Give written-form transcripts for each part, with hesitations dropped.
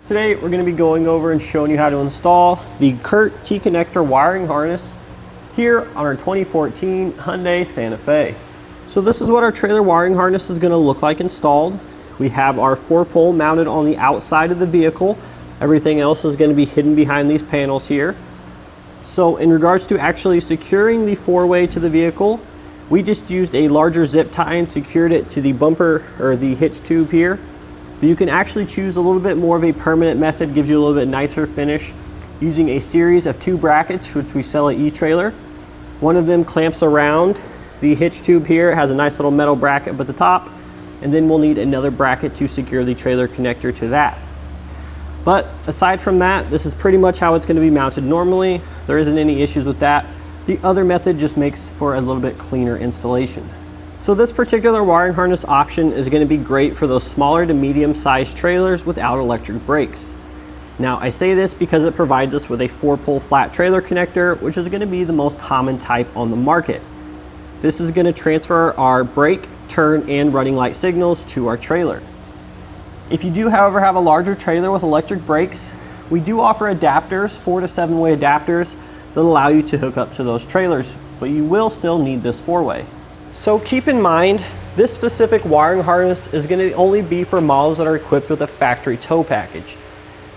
Today we're going to be going over and showing you how to install the Curt T-connector wiring harness here on our 2014 Hyundai Santa Fe. So this is what our trailer wiring harness is going to look like installed. We have our 4-pole mounted on the outside of the vehicle. Everything else is going to be hidden behind these panels here. So in regards to actually securing the 4-way to the vehicle, we just used a larger zip tie and secured it to the bumper or the hitch tube here. But you can actually choose a little bit more of a permanent method, gives you a little bit nicer finish, using a series of 2 brackets, which we sell at etrailer. One of them clamps around the hitch tube here. It has a nice little metal bracket at the top, and then we'll need another bracket to secure the trailer connector to that. But aside from that, this is pretty much how it's going to be mounted normally. There isn't any issues with that. The other method just makes for a little bit cleaner installation. So this particular wiring harness option is going to be great for those smaller to medium sized trailers without electric brakes. Now I say this because it provides us with a 4-pole flat trailer connector, which is going to be the most common type on the market. This is going to transfer our brake, turn, and running light signals to our trailer. If you do, however, have a larger trailer with electric brakes, we do offer adapters, 4 to 7-way adapters that allow you to hook up to those trailers, but you will still need this 4-way. So keep in mind, this specific wiring harness is going to only be for models that are equipped with a factory tow package.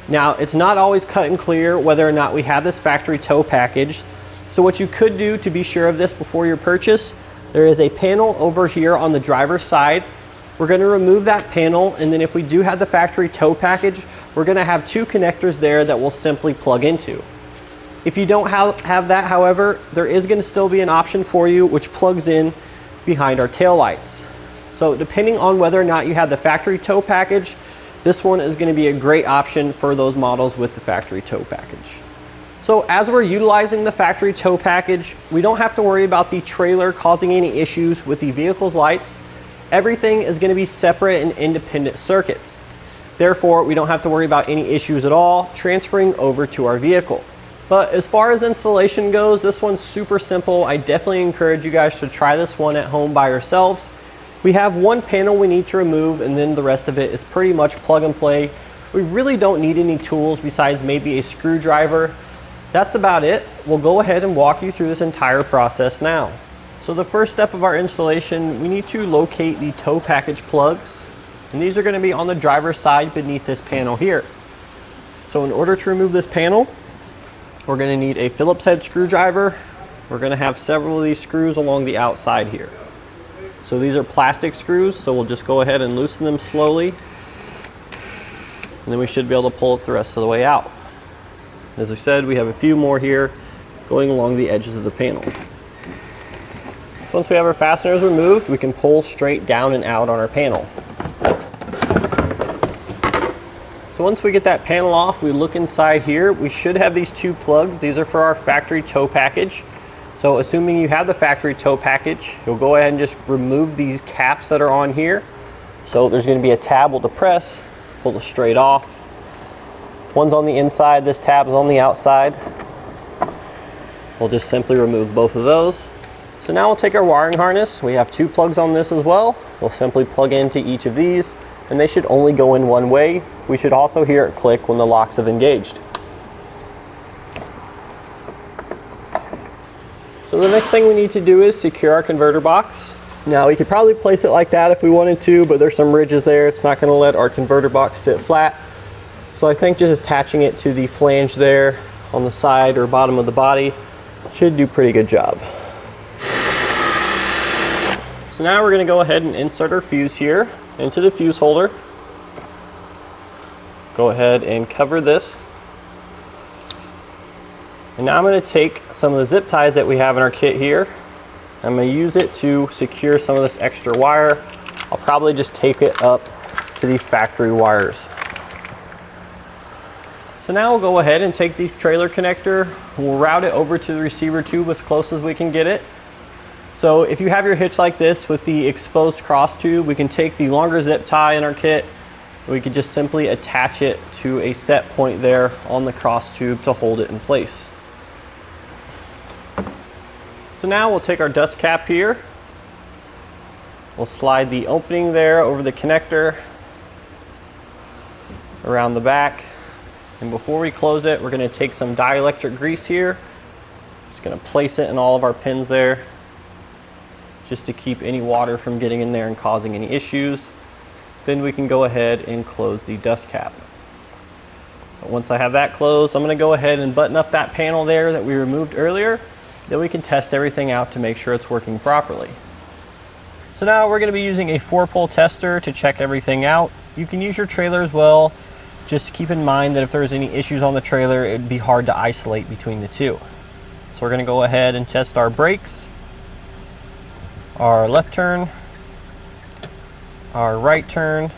Now, it's not always cut and clear whether or not we have this factory tow package. So what you could do to be sure of this before your purchase, there is a panel over here on the driver's side. We're going to remove that panel, and then if we do have the factory tow package, we're going to have 2 connectors there that we'll simply plug into. If you don't have that, however, there is going to still be an option for you which plugs in behind our tail lights. So depending on whether or not you have the factory tow package, this one is going to be a great option for those models with the factory tow package. So as we're utilizing the factory tow package, we don't have to worry about the trailer causing any issues with the vehicle's lights. Everything is going to be separate and independent circuits. Therefore, we don't have to worry about any issues at all transferring over to our vehicle. But as far as installation goes, this one's super simple. I definitely encourage you guys to try this one at home by yourselves. We have one panel we need to remove, and then the rest of it is pretty much plug and play. We really don't need any tools besides maybe a screwdriver. That's about it. We'll go ahead and walk you through this entire process now. So the first step of our installation, we need to locate the tow package plugs, and these are going to be on the driver's side beneath this panel here. So in order to remove this panel, we're going to need a Phillips head screwdriver. We're going to have several of these screws along the outside here. So these are plastic screws, so we'll just go ahead and loosen them slowly, and then we should be able to pull it the rest of the way out. As we said, we have a few more here going along the edges of the panel. So once we have our fasteners removed, we can pull straight down and out on our panel. So once we get that panel off, we look inside here. We should have these 2 plugs. These are for our factory tow package. So assuming you have the factory tow package, you'll go ahead and just remove these caps that are on here. So there's going to be a tab we'll depress, pull it straight off. One's on the inside, this tab is on the outside. We'll just simply remove both of those. So now we'll take our wiring harness. We have 2 plugs on this as well. We'll simply plug into each of these, and they should only go in one way. We should also hear it click when the locks have engaged. So the next thing we need to do is secure our converter box. Now we could probably place it like that if we wanted to, but there's some ridges there. It's not going to let our converter box sit flat. So I think just attaching it to the flange there on the side or bottom of the body should do a pretty good job. So now we're going to go ahead and insert our fuse here into the fuse holder. Go ahead and cover this. And now I'm going to take some of the zip ties that we have in our kit here. I'm going to use it to secure some of this extra wire. I'll probably just tape it up to the factory wires. So now we'll go ahead and take the trailer connector. We'll route it over to the receiver tube as close as we can get it. So if you have your hitch like this with the exposed cross tube, we can take the longer zip tie in our kit. We could just simply attach it to a set point there on the cross tube to hold it in place. So now we'll take our dust cap here. We'll slide the opening there over the connector around the back. And before we close it, we're going to take some dielectric grease here. Just going to place it in all of our pins there, just to keep any water from getting in there and causing any issues. Then we can go ahead and close the dust cap. But once I have that closed, I'm going to go ahead and button up that panel there that we removed earlier. Then we can test everything out to make sure it's working properly. So now we're going to be using a 4-pole tester to check everything out. You can use your trailer as well. Just keep in mind that if there's any issues on the trailer, it would be hard to isolate between the two. So we're going to go ahead and test our brakes, our left turn, our right turn,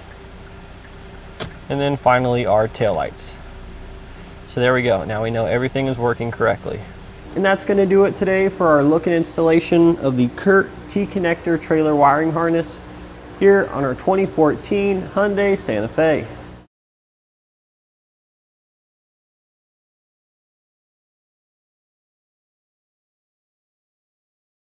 and then finally our taillights. So there we go. Now we know everything is working correctly. And that's going to do it today for our look and installation of the Curt T-connector trailer wiring harness here on our 2014 Hyundai Santa Fe.